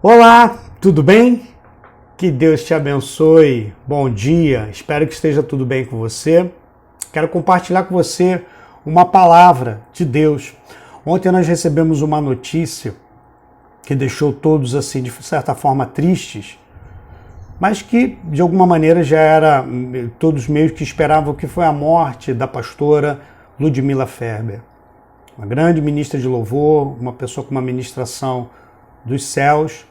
Olá, tudo bem? Que Deus te abençoe. Bom dia, espero que esteja tudo bem com você. Quero compartilhar com você uma palavra de Deus. Ontem nós recebemos uma notícia que deixou todos assim de certa forma tristes, mas que de alguma maneira já era, todos meio que esperavam, que foi a morte da pastora Ludmila Ferber. Uma grande ministra de louvor, uma pessoa com uma ministração dos céus,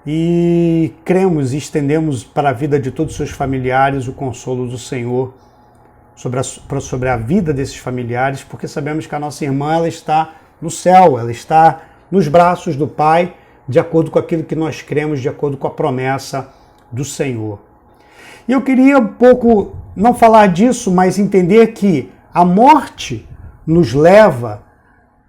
e cremos e estendemos para a vida de todos os seus familiares o consolo do Senhor sobre a vida desses familiares, porque sabemos que a nossa irmã ela está no céu, ela está nos braços do Pai, de acordo com aquilo que nós cremos, de acordo com a promessa do Senhor. E eu queria um pouco não falar disso, mas entender que a morte nos leva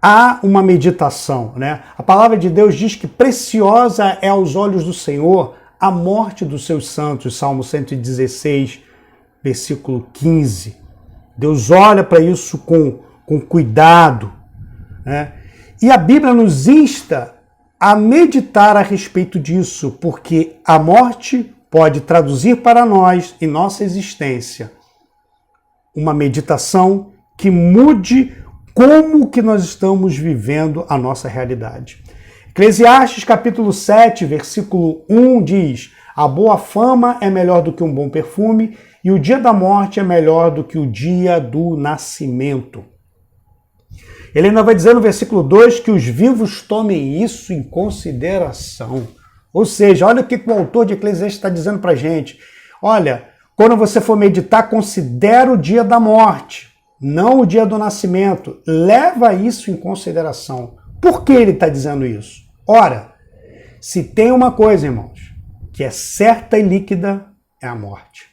há uma meditação, né? A palavra de Deus diz que preciosa é aos olhos do Senhor a morte dos seus santos, Salmo 116, versículo 15. Deus olha para isso com cuidado, né? E a Bíblia nos insta a meditar a respeito disso, porque a morte pode traduzir para nós, em nossa existência, uma meditação que mude como que nós estamos vivendo a nossa realidade. Eclesiastes capítulo 7, versículo 1 diz: a boa fama é melhor do que um bom perfume, e o dia da morte é melhor do que o dia do nascimento. Ele ainda vai dizer no versículo 2 que os vivos tomem isso em consideração. Ou seja, olha o que o autor de Eclesiastes está dizendo para a gente. Olha, quando você for meditar, considera o dia da morte, não o dia do nascimento. Leva isso em consideração. Por que ele está dizendo isso? Ora, se tem uma coisa, irmãos, que é certa e líquida, é a morte.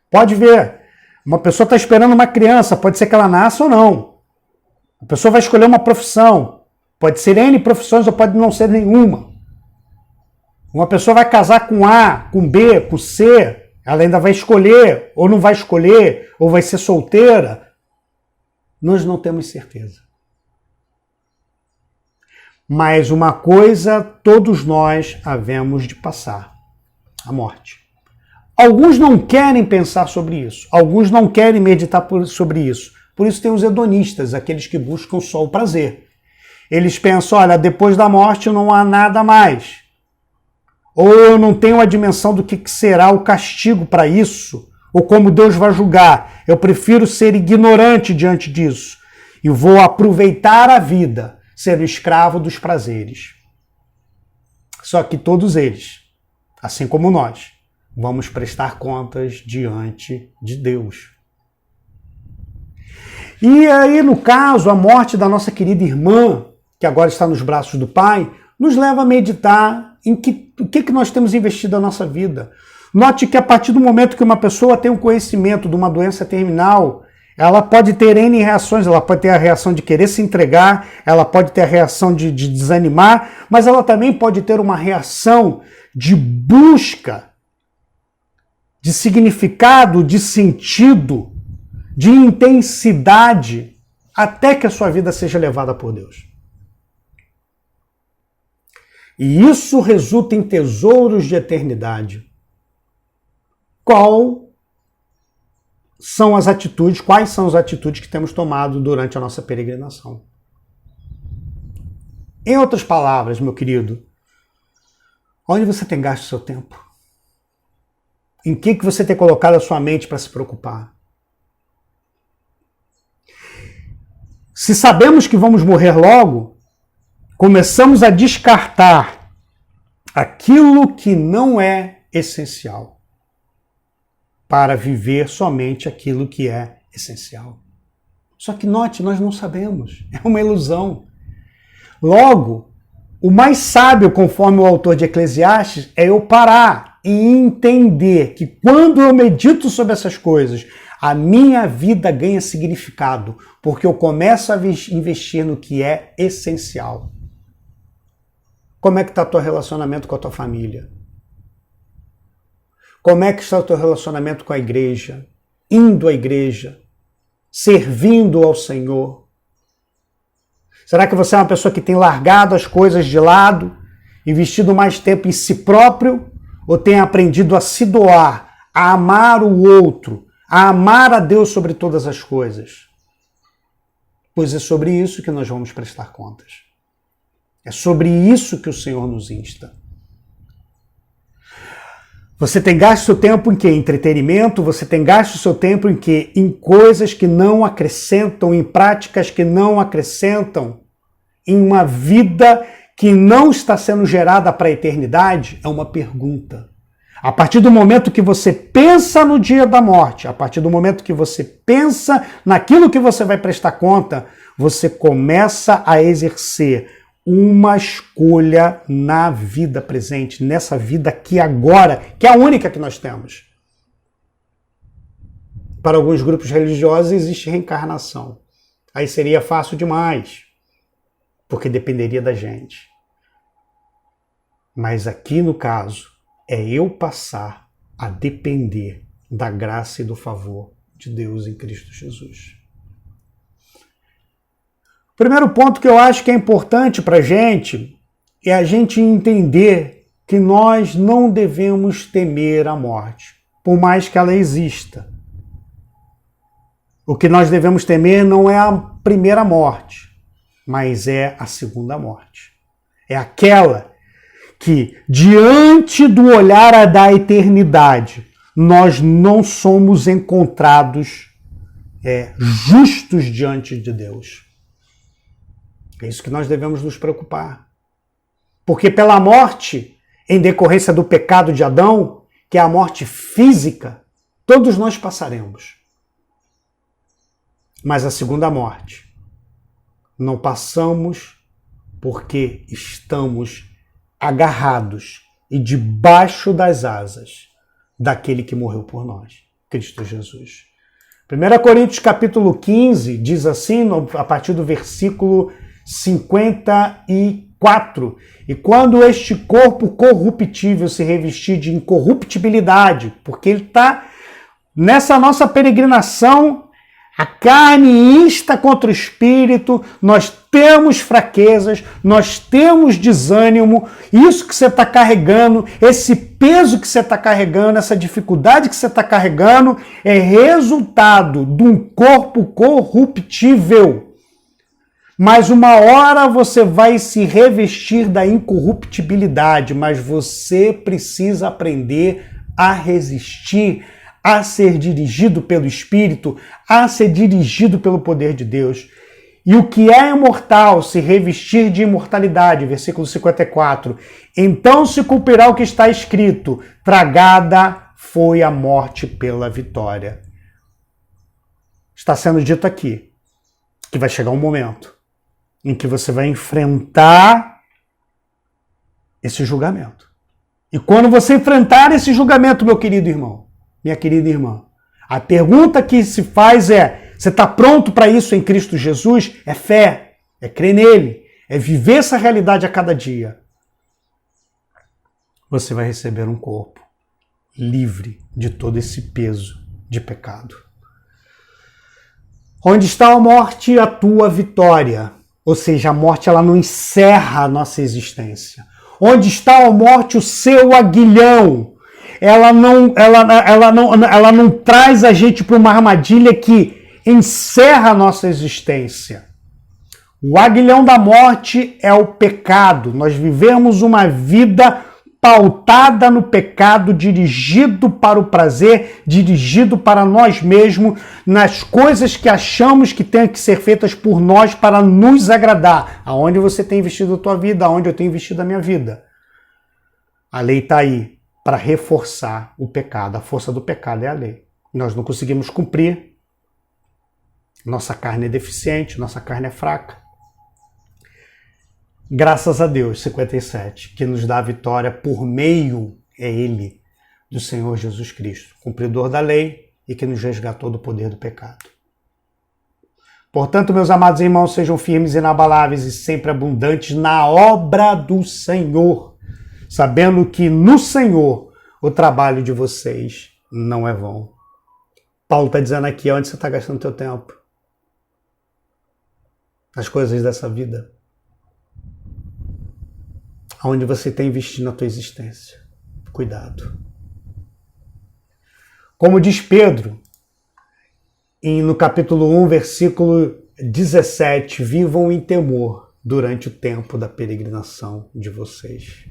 Pode ver, uma pessoa está esperando uma criança, pode ser que ela nasça ou não. A pessoa vai escolher uma profissão, pode ser N profissões ou pode não ser nenhuma. Uma pessoa vai casar com A, com B, com C, ela ainda vai escolher, ou não vai escolher, ou vai ser solteira. Nós não temos certeza. Mas uma coisa todos nós havemos de passar: a morte. Alguns não querem pensar sobre isso, alguns não querem meditar sobre isso. Por isso tem os hedonistas, aqueles que buscam só o prazer. Eles pensam, olha, depois da morte não há nada mais. Ou eu não tenho a dimensão do que será o castigo para isso, ou como Deus vai julgar. Eu prefiro ser ignorante diante disso e vou aproveitar a vida, sendo escravo dos prazeres. Só que todos eles, assim como nós, vamos prestar contas diante de Deus. E aí, no caso, a morte da nossa querida irmã, que agora está nos braços do Pai, nos leva a meditar em o que nós temos investido na nossa vida. Note que a partir do momento que uma pessoa tem um conhecimento de uma doença terminal, ela pode ter N reações, ela pode ter a reação de querer se entregar, ela pode ter a reação de desanimar, mas ela também pode ter uma reação de busca, de significado, de sentido, de intensidade, até que a sua vida seja levada por Deus. E isso resulta em tesouros de eternidade. Quais são as atitudes que temos tomado durante a nossa peregrinação? Em outras palavras, meu querido, onde você tem gasto o seu tempo? Em que você tem colocado a sua mente para se preocupar? Se sabemos que vamos morrer logo, começamos a descartar aquilo que não é essencial para viver somente aquilo que é essencial. Só que note, nós não sabemos. É uma ilusão. Logo, o mais sábio, conforme o autor de Eclesiastes, é eu parar e entender que quando eu medito sobre essas coisas, a minha vida ganha significado, porque eu começo a investir no que é essencial. Como é que está o teu relacionamento com a tua família? Como é que está o teu relacionamento com a igreja? Indo à igreja? Servindo ao Senhor? Será que você é uma pessoa que tem largado as coisas de lado investido mais tempo em si próprio ou tem aprendido a se doar, a amar o outro, a amar a Deus sobre todas as coisas? Pois é sobre isso que nós vamos prestar contas. É sobre isso que o Senhor nos insta. Você tem gasto seu tempo em quê? Em entretenimento? Você tem gasto seu tempo em quê? Em coisas que não acrescentam, em práticas que não acrescentam, em uma vida que não está sendo gerada para a eternidade? É uma pergunta. A partir do momento que você pensa no dia da morte, a partir do momento que você pensa naquilo que você vai prestar conta, você começa a exercer uma escolha na vida presente, nessa vida aqui agora, que é a única que nós temos. Para alguns grupos religiosos existe reencarnação. Aí seria fácil demais, porque dependeria da gente. Mas aqui no caso, é eu passar a depender da graça e do favor de Deus em Cristo Jesus. O primeiro ponto que eu acho que é importante para a gente é a gente entender que nós não devemos temer a morte, por mais que ela exista. O que nós devemos temer não é a primeira morte, mas é a segunda morte. É aquela que, diante do olhar da eternidade, nós não somos encontrados justos diante de Deus. É isso que nós devemos nos preocupar. Porque pela morte, em decorrência do pecado de Adão, que é a morte física, todos nós passaremos. Mas a segunda morte, não passamos porque estamos agarrados e debaixo das asas daquele que morreu por nós, Cristo Jesus. 1 Coríntios capítulo 15 diz assim, a partir do versículo 54, e quando este corpo corruptível se revestir de incorruptibilidade, porque ele está nessa nossa peregrinação, a carne insta contra o espírito, nós temos fraquezas, nós temos desânimo, isso que você está carregando, esse peso que você está carregando, essa dificuldade que você está carregando, é resultado de um corpo corruptível. Mas uma hora você vai se revestir da incorruptibilidade, mas você precisa aprender a resistir, a ser dirigido pelo Espírito, a ser dirigido pelo poder de Deus. E o que é imortal se revestir de imortalidade, versículo 54. Então se cumprirá o que está escrito, tragada foi a morte pela vitória. Está sendo dito aqui que vai chegar um momento em que você vai enfrentar esse julgamento. E quando você enfrentar esse julgamento, meu querido irmão, minha querida irmã, a pergunta que se faz é: você está pronto para isso em Cristo Jesus? É fé, é crer nele, é viver essa realidade a cada dia. Você vai receber um corpo livre de todo esse peso de pecado. Onde está a morte, a tua vitória. Ou seja, a morte ela não encerra a nossa existência. Onde está a morte, o seu aguilhão. Ela não traz a gente para uma armadilha que encerra a nossa existência. O aguilhão da morte é o pecado. Nós vivemos uma vida pautada no pecado, dirigido para o prazer, dirigido para nós mesmos, nas coisas que achamos que têm que ser feitas por nós para nos agradar. Aonde você tem investido a tua vida, aonde eu tenho investido a minha vida. A lei está aí para reforçar o pecado. A força do pecado é a lei. Nós não conseguimos cumprir. Nossa carne é deficiente, nossa carne é fraca. Graças a Deus, 57, que nos dá a vitória por meio, é Ele, do Senhor Jesus Cristo, cumpridor da lei e que nos resgatou do poder do pecado. Portanto, meus amados irmãos, sejam firmes e inabaláveis e sempre abundantes na obra do Senhor, sabendo que no Senhor o trabalho de vocês não é vão. Paulo está dizendo aqui, onde você está gastando teu tempo? As coisas dessa vida. Aonde você está investindo na tua existência. Cuidado. Como diz Pedro, no capítulo 1, versículo 17, vivam em temor durante o tempo da peregrinação de vocês.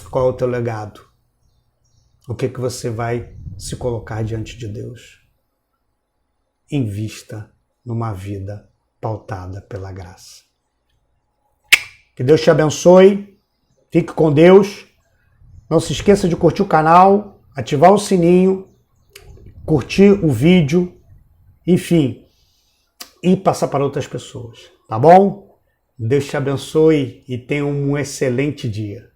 Qual é o teu legado? O que você vai se colocar diante de Deus? Invista numa vida pautada pela graça. Que Deus te abençoe. Fique com Deus. Não se esqueça de curtir o canal, ativar o sininho, curtir o vídeo, enfim, e passar para outras pessoas, tá bom? Deus te abençoe e tenha um excelente dia.